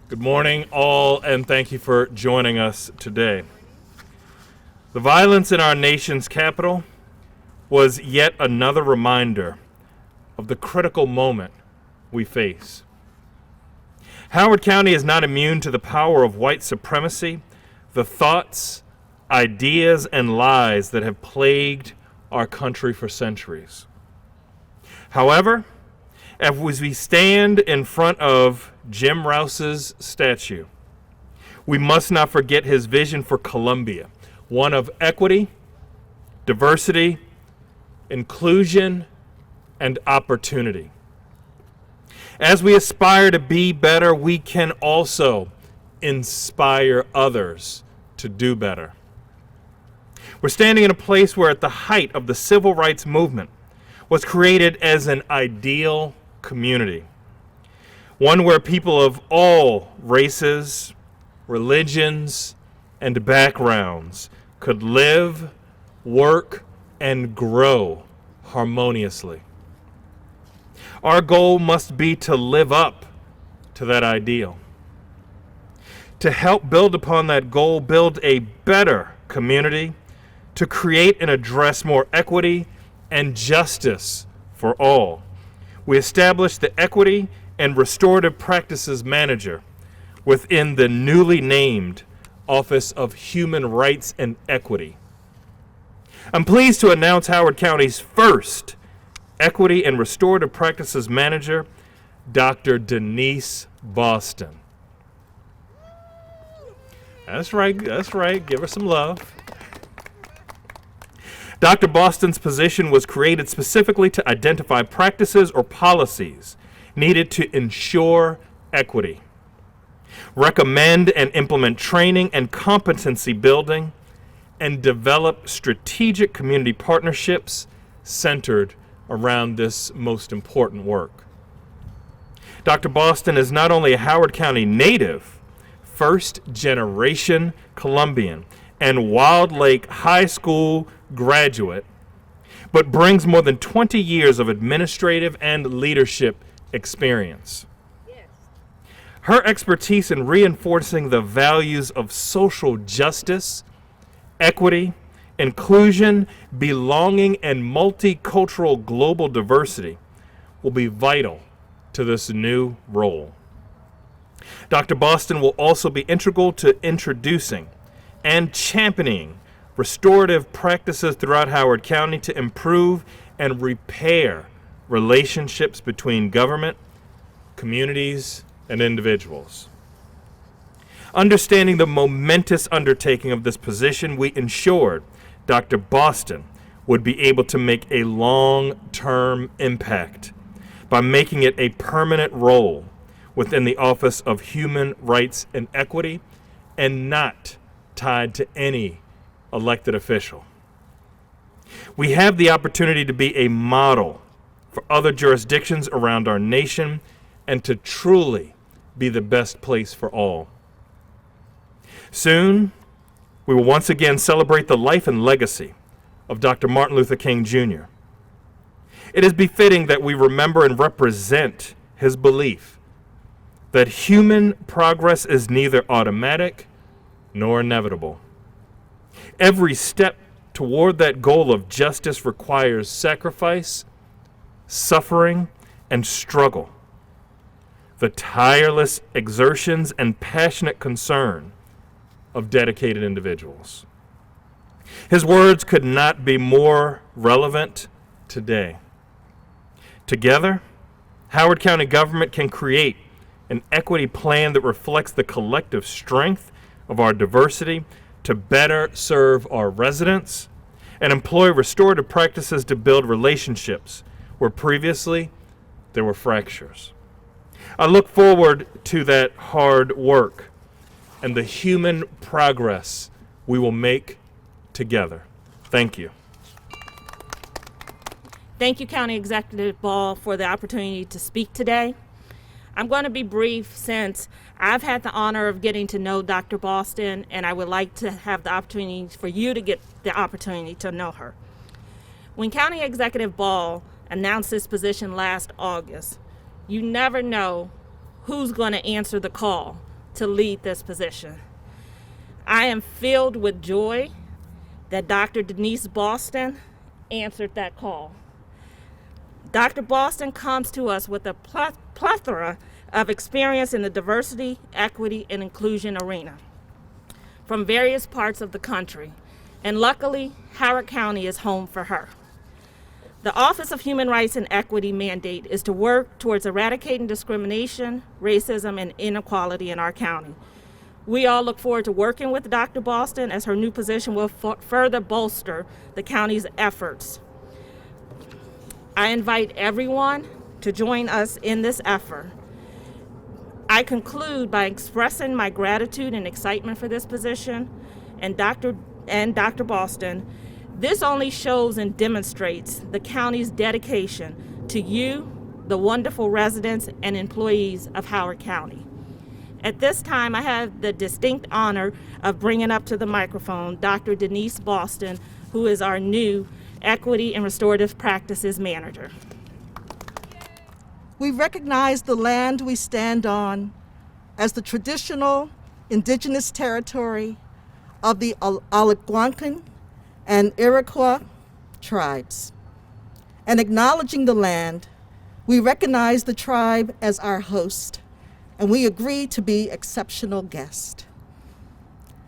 Good morning, all, and thank you for joining us today. The violence in our nation's capital was yet another reminder of the critical moment we face. Howard County is not immune to the power of white supremacy, the thoughts, ideas, and lies that have plagued our country for centuries. However, as we stand in front of Jim Rouse's statue, we must not forget his vision for Columbia, one of equity, diversity, inclusion, and opportunity. As we aspire to be better, we can also inspire others to do better. We're standing in a place where, at the height of the civil rights movement, was created as an ideal community, one where people of all races, religions, and backgrounds could live, work, and grow harmoniously. Our goal must be to live up to that ideal. To help build upon that goal, build a better community, to create and address more equity and justice for all, we established the Equity and Restorative Practices Manager within the newly named Office of Human Rights and Equity. I'm pleased to announce Howard County's first Equity and Restorative Practices Manager, Dr. Denise Boston. That's right. Give her some love. Dr. Boston's position was created specifically to identify practices or policies needed to ensure equity, recommend and implement training and competency building, and develop strategic community partnerships centered around this most important work. Dr. Boston is not only a Howard County native, first-generation Columbian, and Wild Lake High School graduate, but brings more than 20 years of administrative and leadership experience. Yes. Her expertise in reinforcing the values of social justice, equity, inclusion, belonging, and multicultural global diversity will be vital to this new role. Dr. Boston will also be integral to introducing and championing restorative practices throughout Howard County to improve and repair relationships between government, communities, and individuals. Understanding the momentous undertaking of this position, we ensured Dr. Boston would be able to make a long-term impact by making it a permanent role within the Office of Human Rights and Equity and not tied to any elected official. We have the opportunity to be a model for other jurisdictions around our nation and to truly be the best place for all. Soon, we will once again celebrate the life and legacy of Dr. Martin Luther King Jr. It is befitting that we remember and represent his belief that human progress is neither automatic nor inevitable. Every step toward that goal of justice requires sacrifice, suffering, and struggle. The tireless exertions and passionate concern of dedicated individuals. His words could not be more relevant today. Together, Howard County government can create an equity plan that reflects the collective strength of our diversity to better serve our residents and employ restorative practices to build relationships where previously there were fractures. I look forward to that hard work and the human progress we will make together. Thank you. Thank you, County Executive Ball, for the opportunity to speak today. I'm going to be brief since I've had the honor of getting to know Dr. Boston, and I would like to have the opportunity for you to get the opportunity to know her. When County Executive Ball announced this position last August, you never know who's going to answer the call. to lead this position. I am filled with joy that Dr. Denise Boston answered that call. Dr. Boston comes to us with a plethora of experience in the diversity, equity, and inclusion arena from various parts of the country, and luckily, Howard County is home for her. The Office of Human Rights and Equity mandate is to work towards eradicating discrimination, racism, and inequality in our county. We all look forward to working with Dr. Boston as her new position will further bolster the county's efforts. I invite everyone to join us in this effort. I conclude by expressing my gratitude and excitement for this position and Dr. Boston. This only shows and demonstrates the county's dedication to you, the wonderful residents and employees of Howard County. At this time, I have the distinct honor of bringing up to the microphone Dr. Denise Boston, who is our new Equity and Restorative Practices Manager. We recognize the land we stand on as the traditional indigenous territory of the Algonquin and Iroquois tribes. And acknowledging the land, we recognize the tribe as our host, and we agree to be exceptional guests.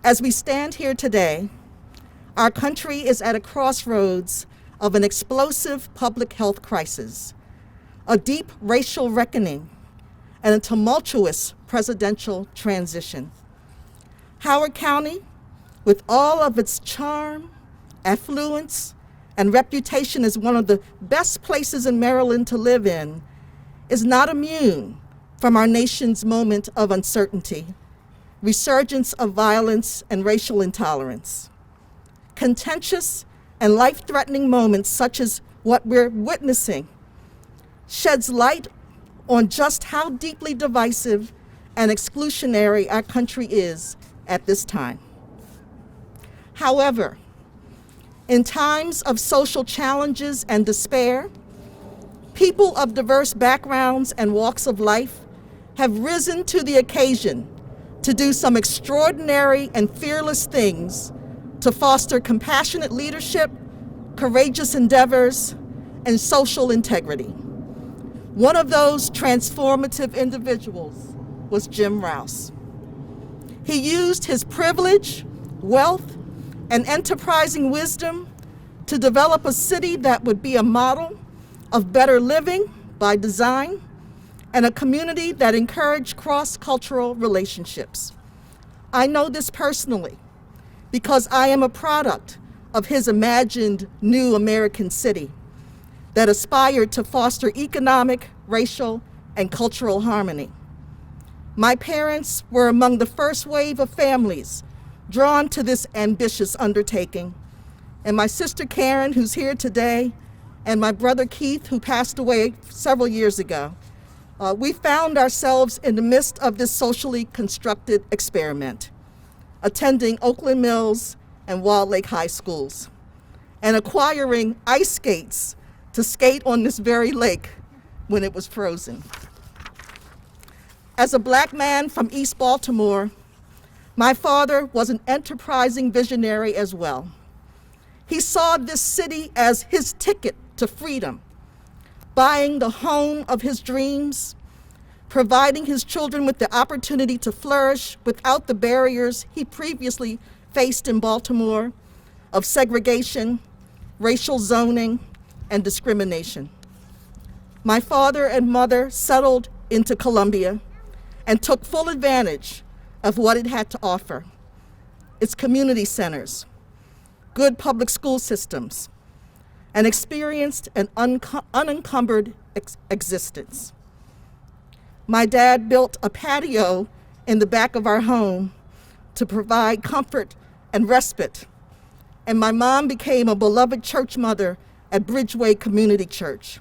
As we stand here today, our country is at a crossroads of an explosive public health crisis, a deep racial reckoning, and a tumultuous presidential transition. Howard County, with all of its charm, affluence, and reputation as one of the best places in Maryland to live in, is not immune from our nation's moment of uncertainty, resurgence of violence and racial intolerance. Contentious and life-threatening moments such as what we're witnessing sheds light on just how deeply divisive and exclusionary our country is at this time. However, in times of social challenges and despair, people of diverse backgrounds and walks of life have risen to the occasion to do some extraordinary and fearless things to foster compassionate leadership, courageous endeavors, and social integrity. One of those transformative individuals was Jim Rouse. He used his privilege, wealth, and enterprising wisdom to develop a city that would be a model of better living by design and a community that encouraged cross-cultural relationships. I know this personally because I am a product of his imagined new American city that aspired to foster economic, racial, and cultural harmony. My parents were among the first wave of families drawn to this ambitious undertaking, and my sister Karen, who's here today, and my brother Keith, who passed away several years ago, we found ourselves in the midst of this socially constructed experiment, attending Oakland Mills and Walled Lake High Schools, and acquiring ice skates to skate on this very lake when it was frozen. As a Black man from East Baltimore, my father was an enterprising visionary as well. He saw this city as his ticket to freedom, buying the home of his dreams, providing his children with the opportunity to flourish without the barriers he previously faced in Baltimore of segregation, racial zoning, and discrimination. My father and mother settled into Columbia and took full advantage of what it had to offer: its community centers, good public school systems, and experienced an unencumbered existence. My dad built a patio in the back of our home to provide comfort and respite, and my mom became a beloved church mother at Bridgeway Community Church.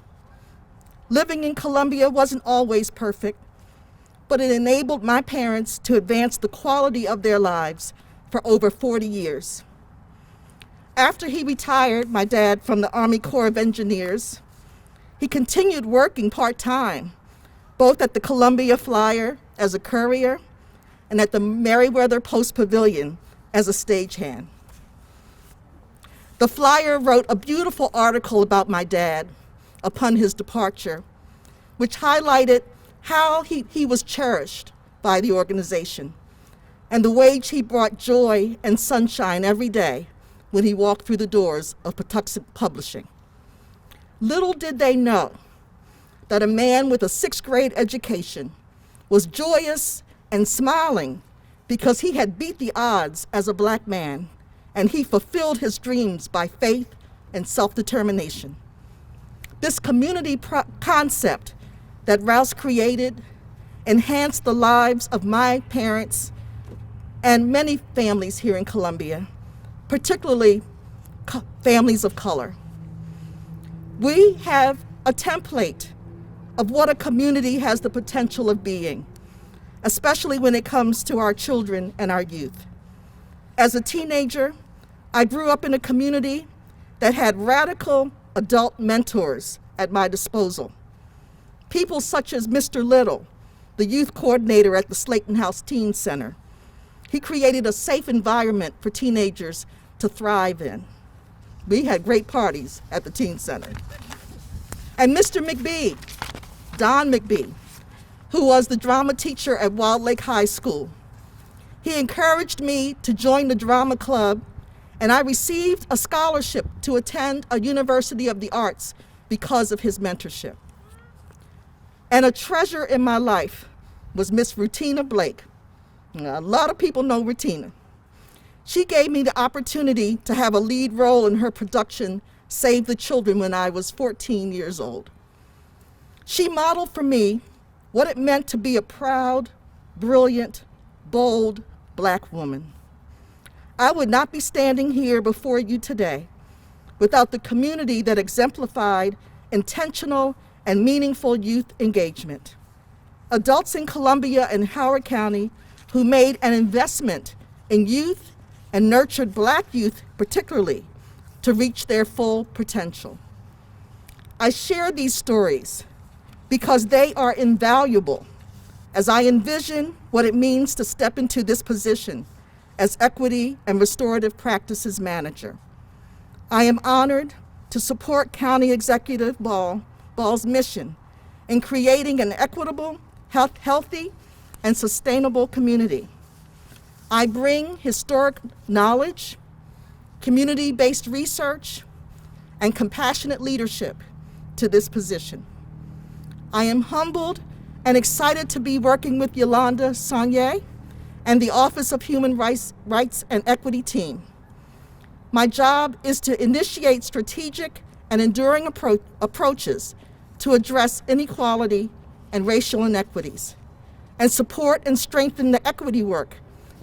Living in Columbia wasn't always perfect, but it enabled my parents to advance the quality of their lives for over 40 years. After he retired, my dad, from the Army Corps of Engineers, he continued working part-time, both at the Columbia Flyer as a courier and at the Meriwether Post Pavilion as a stagehand. The Flyer wrote a beautiful article about my dad upon his departure, which highlighted how he was cherished by the organization and the way he brought joy and sunshine every day when he walked through the doors of Patuxent Publishing. Little did they know that a man with a 6th grade education was joyous and smiling because he had beat the odds as a Black man, and he fulfilled his dreams by faith and self-determination. This community concept that Rouse created enhanced the lives of my parents and many families here in Columbia, particularly families of color. We have a template of what a community has the potential of being, especially when it comes to our children and our youth. As a teenager, I grew up in a community that had radical adult mentors at my disposal. People such as Mr. Little, the youth coordinator at the Slayton House Teen Center. He created a safe environment for teenagers to thrive in. We had great parties at the Teen Center. And Mr. McBee, Don McBee, who was the drama teacher at Wild Lake High School. He encouraged me to join the drama club, and I received a scholarship to attend a University of the Arts because of his mentorship. And a treasure in my life was Miss Rutina Blake. Now, a lot of people know Rutina. She gave me the opportunity to have a lead role in her production, Save the Children, when I was 14 years old. She modeled for me what it meant to be a proud, brilliant, bold Black woman. I would not be standing here before you today without the community that exemplified intentional and meaningful youth engagement. Adults in Columbia and Howard County who made an investment in youth and nurtured Black youth particularly to reach their full potential. I share these stories because they are invaluable as I envision what it means to step into this position as Equity and Restorative Practices Manager. I am honored to support County Executive Ball's mission in creating an equitable, healthy, and sustainable community. I bring historic knowledge, community-based research, and compassionate leadership to this position. I am humbled and excited to be working with Yolanda, Sonnier, and the Office of Human Rights and Equity team. My job is to initiate strategic and enduring approaches to address inequality and racial inequities, and support and strengthen the equity work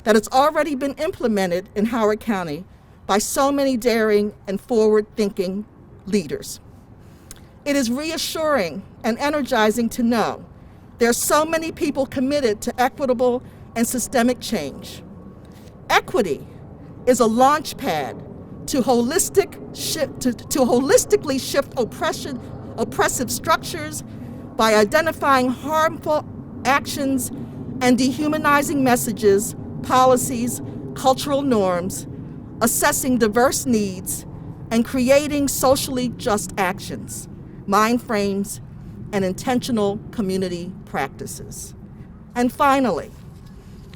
that has already been implemented in Howard County by so many daring and forward-thinking leaders. It is reassuring and energizing to know there are so many people committed to equitable and systemic change. Equity is a launch pad to holistically shift oppressive structures by identifying harmful actions and dehumanizing messages, policies, cultural norms, assessing diverse needs, and creating socially just actions, mind frames, and intentional community practices. And finally,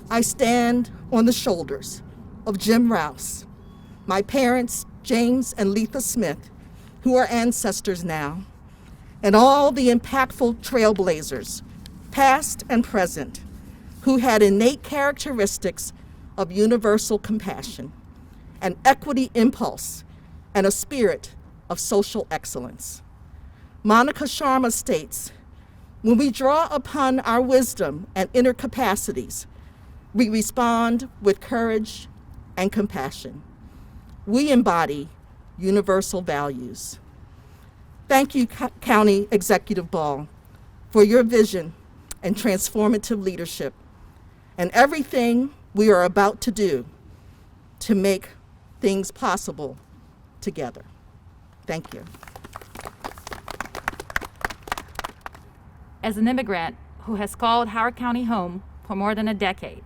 I stand on the shoulders of Jim Rouse, my parents, James and Letha Smith, who are ancestors now, and all the impactful trailblazers, past and present, who had innate characteristics of universal compassion, an equity impulse, and a spirit of social excellence. Monica Sharma states, "When we draw upon our wisdom and inner capacities, we respond with courage and compassion. We embody universal values." Thank you, County Executive Ball, for your vision and transformative leadership and everything we are about to do to make things possible together. Thank you. As an immigrant who has called Howard County home for more than a decade,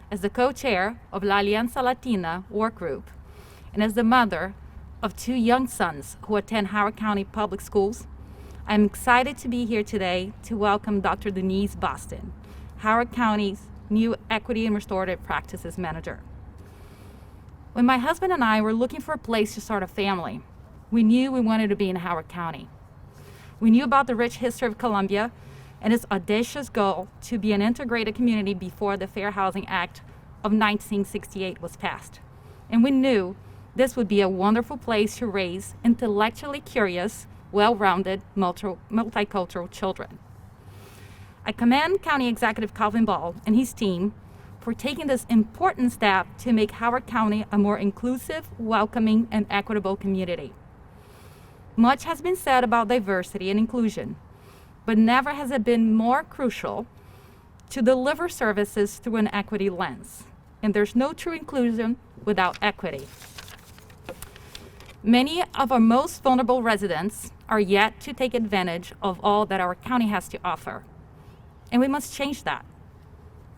as the co-chair of La Alianza Latina work group, and as the mother of 2 young sons who attend Howard County Public Schools, I'm excited to be here today to welcome Dr. Denise Boston, Howard County's new Equity and Restorative Practices Manager. When my husband and I were looking for a place to start a family, we knew we wanted to be in Howard County. We knew about the rich history of Columbia and its audacious goal to be an integrated community before the Fair Housing Act of 1968 was passed. And we knew this would be a wonderful place to raise intellectually curious, well-rounded, multicultural children. I commend County Executive Calvin Ball and his team for taking this important step to make Howard County a more inclusive, welcoming, and equitable community. Much has been said about diversity and inclusion, but never has it been more crucial to deliver services through an equity lens. And there's no true inclusion without equity. Many of our most vulnerable residents are yet to take advantage of all that our county has to offer. And we must change that.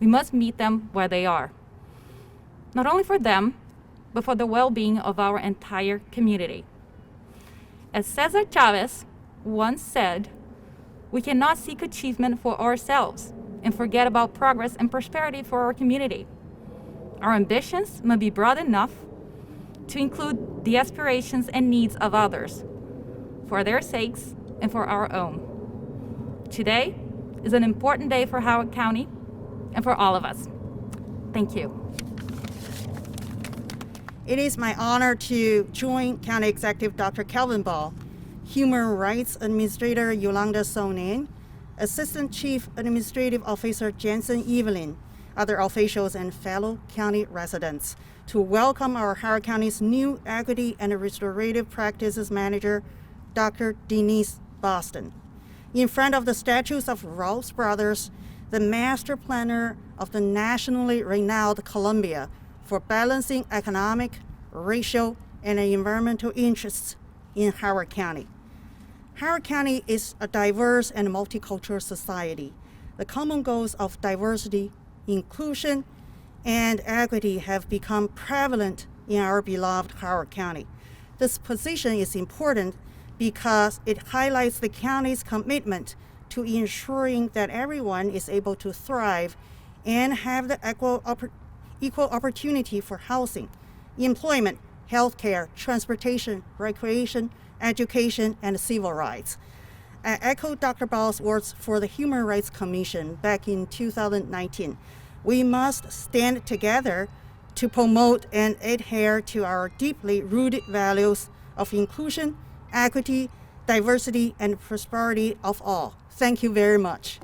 We must meet them where they are. Not only for them, but for the well-being of our entire community. As Cesar Chavez once said, we cannot seek achievement for ourselves and forget about progress and prosperity for our community. Our ambitions must be broad enough to include the aspirations and needs of others, for their sakes and for our own. Today is an important day for Howard County and for all of us. Thank you. It is my honor to join County Executive Dr. Calvin Ball, Human Rights Administrator Yolanda Sonnier, Assistant Chief Administrative Officer Jensen Evelyn, other officials, and fellow county residents to welcome our Howard County's new Equity and Restorative Practices Manager, Dr. Denise Boston. In front of the statues of Rouse Brothers, the master planner of the nationally renowned Columbia for balancing economic, racial, and environmental interests in Howard County. Howard County is a diverse and multicultural society. The common goals of diversity, inclusion, and equity have become prevalent in our beloved Howard County. This position is important because it highlights the county's commitment to ensuring that everyone is able to thrive and have the equal opportunity for housing, employment, healthcare, transportation, recreation, education, and civil rights. I echo Dr. Ball's words for the Human Rights Commission back in 2019. We must stand together to promote and adhere to our deeply rooted values of inclusion, equity, diversity, and prosperity of all. Thank you very much.